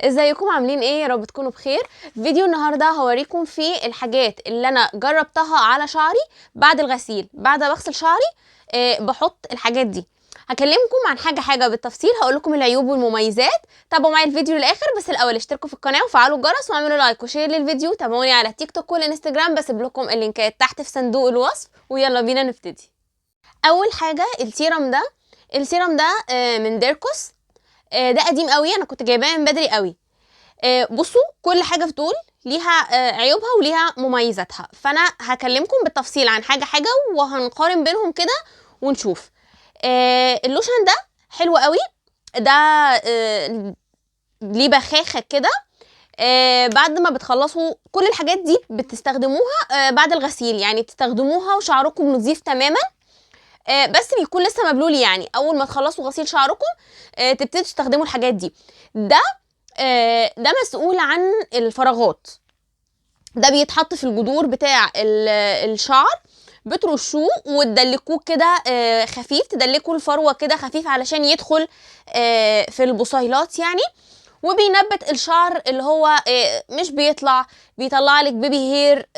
ازيكم عاملين ايه؟ يا رب تكونوا بخير. فيديو النهارده هوريكم فيه الحاجات اللي انا جربتها على شعري بعد الغسيل. بعد ما بغسل شعري بحط الحاجات دي. هكلمكم عن حاجه بالتفصيل، هقول لكم العيوب والمميزات. تابعوا معايا الفيديو للاخر، بس الاول اشتركوا في القناه وفعلوا الجرس واعملوا لايك وشير للفيديو. تابعوني على تيك توك والانستجرام، بسيب لكم اللينكات تحت في صندوق الوصف. ويلا بينا نبتدي. اول حاجه السيرم ده من ديركوس. ده قديم قوي، انا كنت جايباه من بدري قوي. بصوا، كل حاجه في دول ليها عيوبها وليها مميزاتها، فانا هكلمكم بالتفصيل عن حاجه وهنقارن بينهم كده ونشوف. اللوشن ده حلو قوي. ده ليه بخاخه كده. بعد ما بتخلصوا كل الحاجات دي بتستخدموها بعد الغسيل، يعني بتستخدموها وشعركم نظيف تماما. بس بيكون لسه مبلول، يعني اول ما تخلصوا غسيل شعركم تبتدوا تستخدموا الحاجات دي. ده مسؤول عن الفراغات. ده بيتحط في الجذور بتاع الشعر، بترشوه وتدلكوه كده خفيف، تدلكوا الفروه كده خفيف علشان يدخل في البصيلات يعني. وبينبت الشعر اللي هو مش بيطلع لك بيبي هير.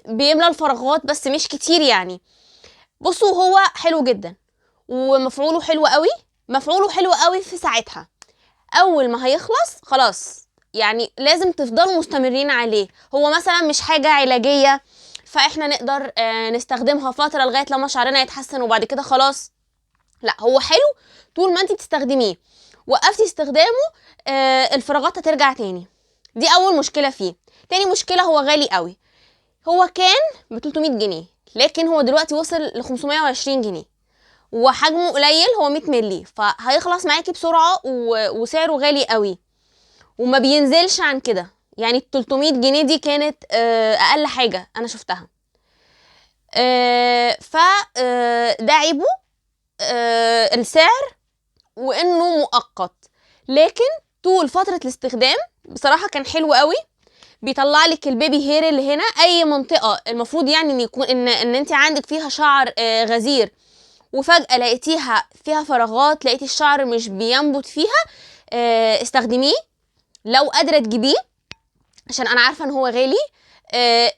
بيملى الفراغات بس مش كتير يعني. بصوا، هو حلو جدا ومفعوله حلو قوي في ساعتها. اول ما هيخلص خلاص، يعني لازم تفضلوا مستمرين عليه. هو مثلا مش حاجة علاجية، فاحنا نقدر نستخدمها فترة لغاية لما شعرنا يتحسن وبعد كده خلاص. لا، هو حلو طول ما انت بتستخدميه. وقفتي استخدامه الفراغات هترجع تاني. دي اول مشكلة فيه. تاني مشكلة، هو غالي قوي. هو كان ب 300 جنيه، لكن هو دلوقتي وصل ل 520 جنيه، وحجمه قليل، هو 100 مللي، فهيخلص معاكي بسرعة وسعره غالي قوي وما بينزلش عن كده. يعني ال 300 جنيه دي كانت اقل حاجة انا شفتها. ف ده عيبه السعر، وانه مؤقت. لكن طول فترة الاستخدام بصراحة كان حلو قوي. بيطلع لك البيبي هير اللي هنا، اي منطقة المفروض يعني ان يكون ان انت عندك فيها شعر غزير وفجأة لقيتيها فيها فراغات، لقيتي الشعر مش بينبت فيها، استخدميه لو قادرة تجيبيه، عشان انا عارفة ان هو غالي.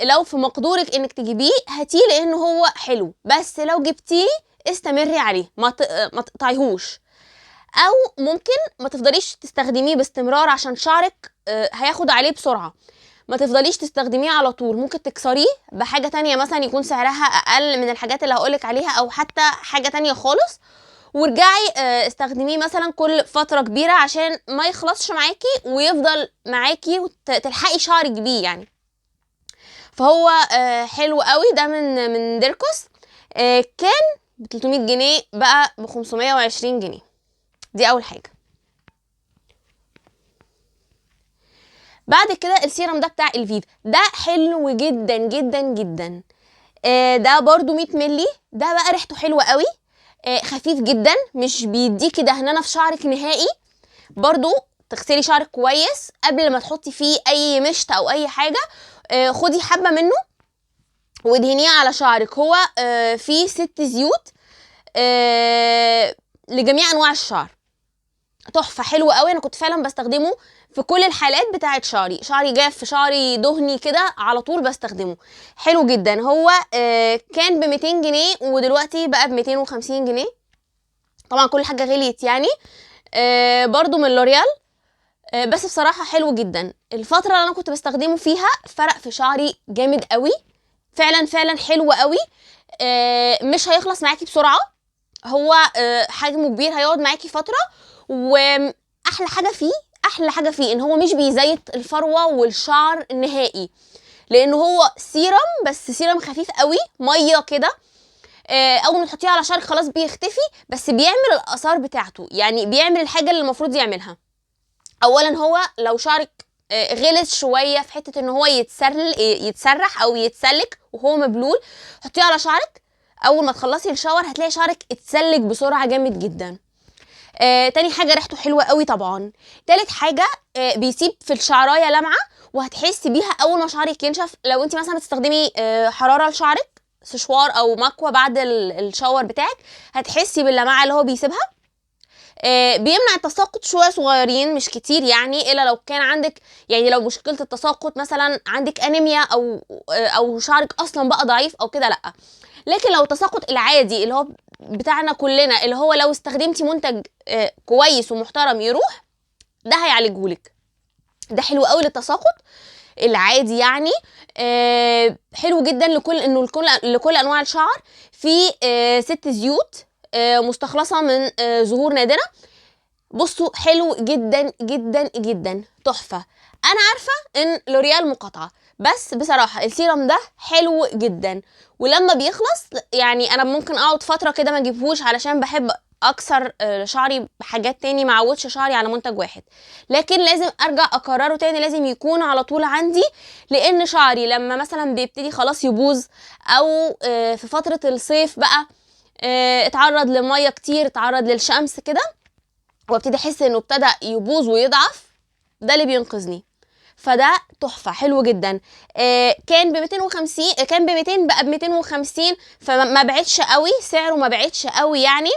لو في مقدورك انك تجيبيه هاتيه، لان هو حلو. بس لو جبتيه استمري عليه، ما تقطعيهوش. او ممكن ما تفضليش تستخدميه باستمرار عشان شعرك هياخد عليه بسرعة. ما تفضليش تستخدميه على طول، ممكن تكسريه بحاجة تانية مثلا يكون سعرها اقل من الحاجات اللي هقولك عليها، او حتى حاجة تانية خالص. وارجعي استخدميه مثلا كل فترة كبيرة عشان ما يخلصش معاكي ويفضل معاكي وتلحقي شعرك بيه يعني. فهو حلو قوي. ده من ديركوس. كان ب 300 جنيه بقى ب 520 جنيه. دي اول حاجة. بعد كده السيرم ده بتاع الفيف، ده حلو جدا جدا جدا. ده برضو 100 ملي. ده بقى ريحته حلوة قوي. خفيف جدا، مش بيديكي دهنانة في شعرك نهائي. برضو تغسلي شعرك كويس قبل ما تحطي فيه اي مشط او اي حاجة. خدي حبة منه وادهنيه على شعرك. هو فيه 6 زيوت لجميع انواع الشعر. تحفة، حلو قوي. انا كنت فعلا بستخدمه في كل الحالات بتاعت شعري جاف، شعري دهني كده، على طول بستخدمه. حلو جدا. هو كان ب 200 جنيه ودلوقتي بقى ب 250 جنيه. طبعا كل حاجة غليت يعني. برضو من لوريال. بس بصراحة حلو جدا. الفترة اللي انا كنت بستخدمه فيها فرق في شعري جامد قوي. فعلا فعلا حلو قوي. مش هيخلص معاكي بسرعة. هو حجمه كبير، هيقعد معاكي فترة. واحلى حاجة فيه ان هو مش بيزيت الفروة والشعر نهائي، لانه هو سيرم، بس سيرم خفيف قوي، مية كده. اول ما تحطيه على شعرك خلاص بيختفي، بس بيعمل الاثار بتاعته، يعني بيعمل الحاجة اللي المفروض يعملها. اولا هو لو شعرك غلط شويه في حته ان هو يتسرح او يتسلك وهو مبلول، حطيه على شعرك. اول ما تخلصي الشاور هتلاقي شعرك اتسلك بسرعه جامد جدا. تاني حاجه ريحته حلوه قوي طبعا. تالت حاجه بيسيب في الشعرايه لمعه، وهتحسي بيها اول ما شعرك ينشف. لو انت مثلا بتستخدمي حراره لشعرك، سشوار او مكوى بعد الشاور بتاعك، هتحسي باللمعه اللي هو بيسيبها. بيمنع التساقط شويه صغيرين مش كتير يعني، الا لو كان عندك يعني لو مشكله التساقط مثلا عندك انيميا او شعرك اصلا بقى ضعيف او كده لا. لكن لو التساقط العادي اللي هو بتاعنا كلنا، اللي هو لو استخدمتي منتج كويس ومحترم يروح، ده هيعالجهولك. ده حلو قوي للتساقط العادي يعني. حلو جدا لكل انواع الشعر. في 6 زيوت مستخلصه من زهور نادره. بصوا حلو جدا جدا جدا، تحفه. انا عارفه ان لوريال مقاطعه، بس بصراحه السيرم ده حلو جدا. ولما بيخلص يعني انا ممكن اقعد فتره كده ما اجيبهوش، علشان بحب اكسر شعري بحاجات تاني، ما اعودش شعري على منتج واحد. لكن لازم ارجع اكرره تاني، لازم يكون على طول عندي، لان شعري لما مثلا بيبتدي خلاص يبوظ، او في فتره الصيف بقى اتعرض لميه كتير، اتعرض للشمس كده، وابتدي احس انه ابتدى يبوظ ويضعف، ده اللي بينقذني. فده تحفه حلو جدا. كان ب 250، كان ب 200 بقى ب 250، فما بعدش قوي سعره، ما بعدش قوي يعني.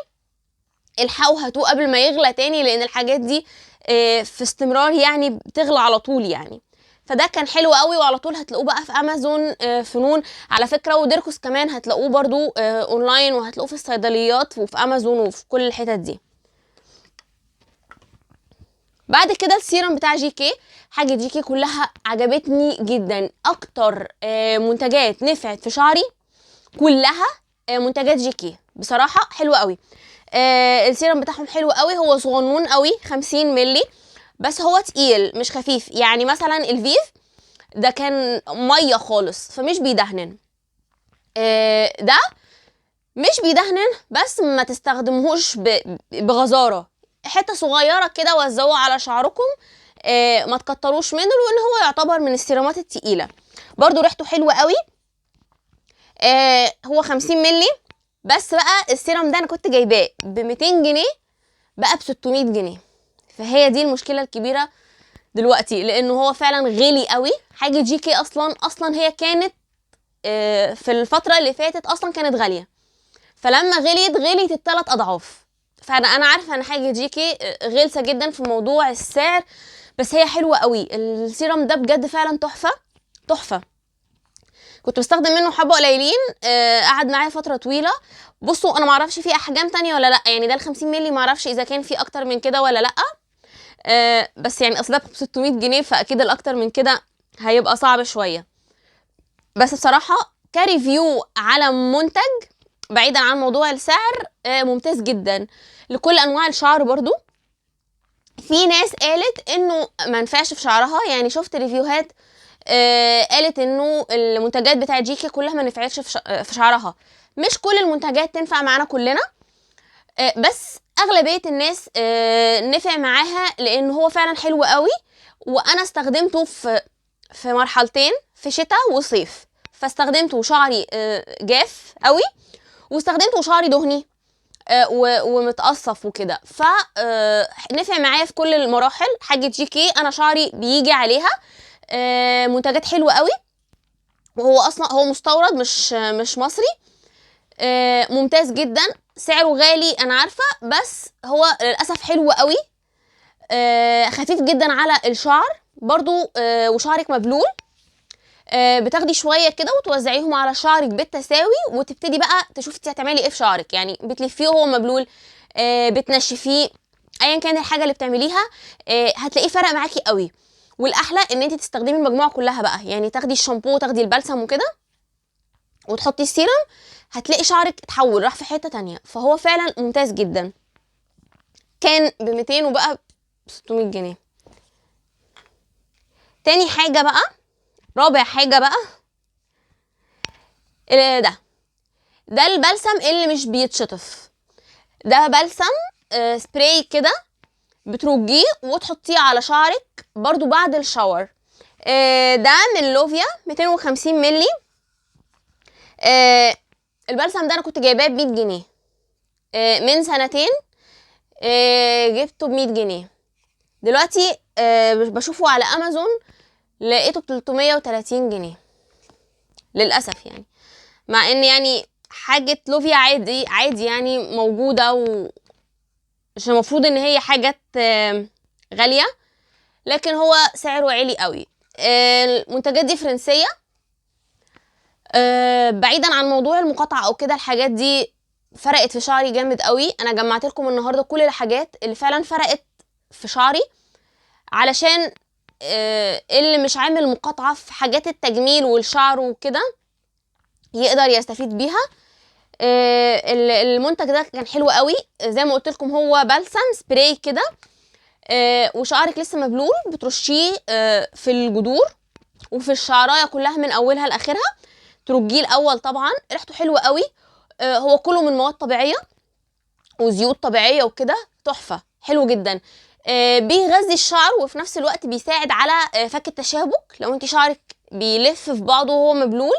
الحقوا هاتوه قبل ما يغلى تاني، لان الحاجات دي في استمرار يعني بتغلى على طول يعني. فده كان حلو قوي، وعلى طول هتلاقوه بقى في امازون فنون على فكره، وديركوس كمان هتلاقوه برضو اونلاين، وهتلاقوه في الصيدليات وفي امازون وفي كل الحتت دي. بعد كده السيرم بتاع جي كي. حاجه جي كي كلها عجبتني جدا، اكتر منتجات نفعت في شعري كلها منتجات جي كي بصراحه حلوه قوي. السيرم بتاعهم حلو قوي، هو صغنون قوي 50 ملي، بس هو تقيل مش خفيف. يعني مثلا الفيف ده كان ميه خالص فمش بيدهنن، ده مش بيدهنن، بس ما تستخدموهوش بغزاره، حته صغيره كده وزعوه على شعركم، ما تكتروش منه، لان هو يعتبر من السيرامات التقيله. برضو ريحته حلوه قوي. هو 50 ملي بس. بقى السيرم ده انا كنت جايباه ب 200 جنيه، بقى ب 600 جنيه. فهي دي المشكله الكبيره دلوقتي، لانه هو فعلا غالي قوي. حاجه جي كي اصلا هي كانت في الفتره اللي فاتت اصلا كانت غاليه، فلما غليت الثلاث اضعاف. فانا عارفه ان حاجه جي كي غلسه جدا في موضوع السعر، بس هي حلوه قوي. السيرم ده بجد فعلا تحفه تحفه. كنت بستخدم منه حبه قليلين، قعد معايا فتره طويله. بصوا انا معرفش فيه احجام تانية ولا لا، يعني ده ال 50 مللي معرفش اذا كان فيه اكتر من كده ولا لا. بس يعني اصل ده ب 600 جنيه، فاكيد الاكتر من كده هيبقى صعب شويه. بس بصراحه كريفيو على منتج، بعيدا عن موضوع السعر، ممتاز جدا لكل انواع الشعر. برضو في ناس قالت انه ما نفعش في شعرها، يعني شفت ريفيوهات قالت انه المنتجات بتاعت جيكي كلها ما نفعتش في شعرها. مش كل المنتجات تنفع معانا كلنا، بس اغلبيه الناس نفع معاها، لان هو فعلا حلو قوي. وانا استخدمته في مرحلتين، في شتاء وصيف. فاستخدمته وشعري جاف قوي، واستخدمته وشعري دهني ومتقصف وكده. نفع معايا في كل المراحل. حاجه جي كي انا شعري بيجي عليها منتجات حلوه قوي، وهو اصلا هو مستورد مش مصري. ممتاز جدا. سعره غالي انا عارفه، بس هو للاسف حلو قوي. خفيف جدا على الشعر برضو، وشعرك مبلول. بتاخدي شويه كده وتوزعيهم على شعرك بالتساوي، وتبتدي بقى تشوفي انت هتعملي ايه في شعرك. يعني بتلفيه وهو مبلول، بتنشفيه، ايا كان الحاجه اللي بتعمليها هتلاقيه فرق معاكي قوي. والاحلى ان انت تستخدمي المجموعه كلها بقى، يعني تاخدي الشامبو وتاخدي البلسم وكده وتحطي السيرم، هتلاقي شعرك اتحول راح في حته تانية. فهو فعلا ممتاز جدا. كان ب 200 وبقى ب 600 جنيه. تاني حاجه بقى، رابع حاجه بقى، ده البلسم اللي مش بيتشطف. ده بلسم سبراي كده، بترجيه وتحطيه على شعرك برضو بعد الشاور. ده من لوفيا 250 ملي. البلسم ده انا كنت جايباه ب 100 جنيه. من سنتين جبته ب 100 جنيه. دلوقتي بشوفه على امازون لقيته ب 330 جنيه للاسف يعني. مع ان يعني حاجه لوفيا عادي عادي يعني موجوده ومش مش المفروض ان هي حاجات غاليه، لكن هو سعره عالي قوي. المنتجات دي فرنسيه. بعيدا عن موضوع المقاطعه او كده، الحاجات دي فرقت في شعري جامد قوي. انا جمعت لكم النهارده كل الحاجات اللي فعلا فرقت في شعري، علشان اللي مش عامل مقاطعه في حاجات التجميل والشعر وكده يقدر يستفيد بيها. المنتج ده كان حلو قوي. زي ما قلت لكم هو بلسم سبراي كده، وشعرك لسه مبلول بترشيه في الجذور وفي الشعرايه كلها من اولها لاخرها. ترجيه الاول، طبعا ريحته حلوه قوي. هو كله من مواد طبيعيه وزيوت طبيعيه وكده، تحفه حلو جدا. بيغذي الشعر وفي نفس الوقت بيساعد على فك التشابك لو انت شعرك بيلف في بعضه وهو مبلول.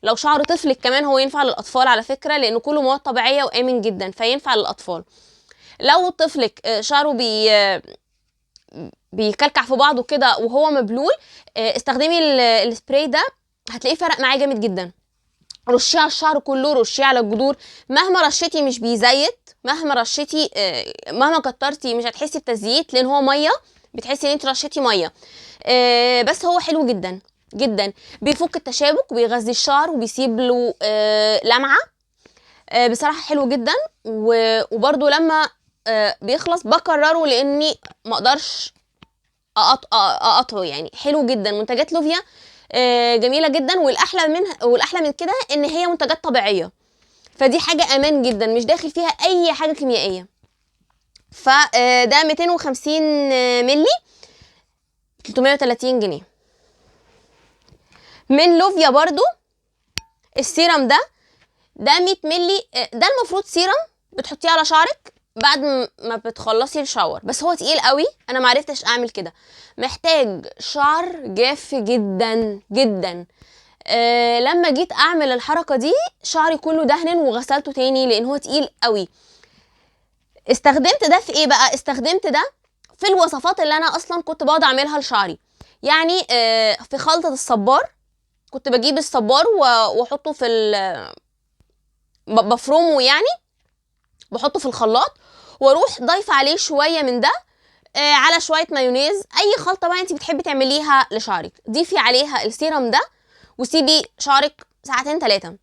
لو شعر طفلك كمان هو ينفع للاطفال على فكره، لانه كله مواد طبيعيه وامن جدا فينفع للاطفال. لو طفلك شعره بيكلكع في بعضه كده وهو مبلول، استخدمي السبراي ده، هتلاقيه فرق معاه جامد جدا. رشيه على الشعر كله، رشيه على الجذور. مهما رشيتي مش بيزيت، مهما رشيتي مهما كترتي مش هتحسي بتزييت، لان هو ميه، بتحسي ان انت رشيتي ميه. بس هو حلو جدا جدا. بيفك التشابك وبيغذي الشعر وبيسيب له لمعه. بصراحه حلو جدا. وبرده لما بيخلص بكرره، لاني ما اقدرش اقطعه. يعني حلو جدا. منتجات لوفيا جميله جدا، والاحلى من كده ان هي منتجات طبيعيه، فدي حاجه امان جدا، مش داخل فيها اي حاجه كيميائيه. فده 250 ملي 330 جنيه من لوفيا. برضو السيرم ده 100 ملي. ده المفروض سيرم بتحطيه على شعرك بعد ما بتخلصي الشاور، بس هو تقيل قوي، انا معرفتش اعمل كده. محتاج شعر جاف جدا جدا. لما جيت اعمل الحركه دي شعري كله دهن وغسلته تاني لان هو تقيل قوي. استخدمت ده في ايه بقى؟ استخدمت ده في الوصفات اللي انا اصلا كنت بقعد اعملها لشعري. يعني في خلطه الصبار، كنت بجيب الصبار واحطه في بفرمه، يعني بحطه في الخلاط واروح ضايفه عليه شويه من ده على شويه مايونيز، اي خلطه بقى انت بتحبي تعمليها لشعرك. ضيفي عليها السيرم ده وسيبي شعرك ساعتين 3،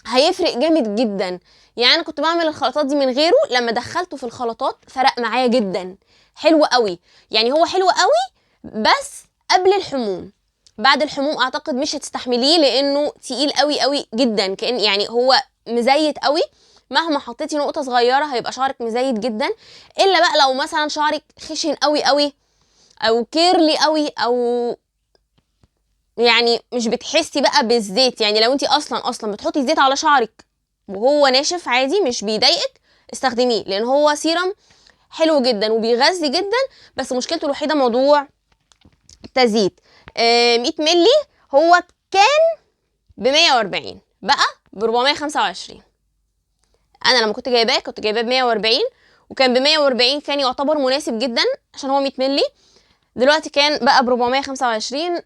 هيفرق جامد جدا. يعني انا كنت بعمل الخلطات دي من غيره، لما دخلته في الخلطات فرق معايا جدا. حلو قوي. يعني هو حلو قوي بس قبل الحموم. بعد الحموم اعتقد مش هتستحمليه، لانه تقيل قوي قوي جدا، كأن يعني هو مزيت قوي. مهما حطيتي نقطه صغيره هيبقى شعرك مزيت جدا. الا بقى لو مثلا شعرك خشن قوي قوي او كيرلي قوي، او يعني مش بتحسي بقى بالزيت. يعني لو انت اصلا بتحطي زيت على شعرك وهو ناشف عادي مش بيضايقك، استخدميه، لان هو سيرم حلو جدا وبيغذي جدا. بس مشكلته الوحيده موضوع التزييت. 100 ملي هو كان ب 140، بقى ب 425. انا لما كنت جايباه ب 140، وكان ب 140 كان يعتبر مناسب جدا عشان هو 100 ملي. دلوقتي كان بقى ب 425.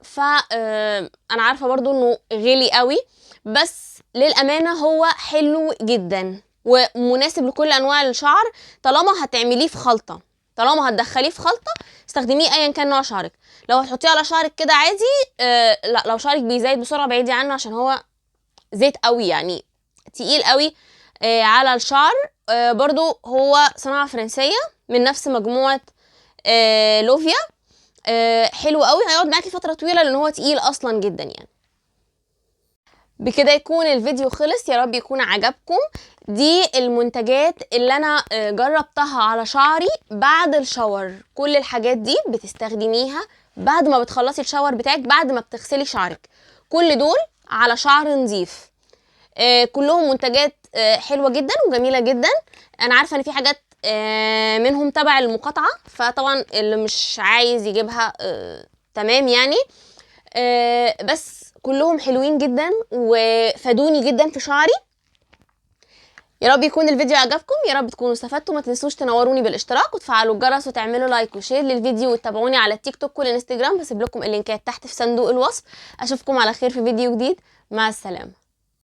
انا عارفه برضو انه غالي قوي، بس للامانه هو حلو جدا ومناسب لكل انواع الشعر. طالما هتعمليه في خلطه، طالما هتدخليه في خلطه، استخدميه ايا كان نوع شعرك. لو هتحطيه على شعرك كده عادي لا، لو شعرك بيزيد بسرعه بعيدي عنه، عشان هو زيت قوي، يعني تقيل قوي على الشعر. برضو هو صناعه فرنسيه من نفس مجموعه لوفيا. حلو قوي، هيقعد معاكي فتره طويله لان هو تقيل اصلا جدا. يعني بكده يكون الفيديو خلص، يا رب يكون عجبكم. دي المنتجات اللي انا جربتها على شعري بعد الشاور. كل الحاجات دي بتستخدميها بعد ما بتخلصي الشاور بتاعك، بعد ما بتغسلي شعرك. كل دول على شعر نظيف. كلهم منتجات حلوه جدا وجميله جدا. انا عارفه ان في حاجات منهم تبع المقاطعه، فطبعا اللي مش عايز يجيبها تمام يعني. بس كلهم حلوين جدا وفادوني جدا في شعري. يا رب يكون الفيديو عجبكم، يا رب تكونوا استفدتوا. ما تنسوش تنوروني بالاشتراك وتفعلوا الجرس وتعملوا لايك وشير للفيديو، وتتابعوني على التيك توك والانستجرام. بسيب لكم اللينكات تحت في صندوق الوصف. اشوفكم على خير في فيديو جديد. مع السلامه.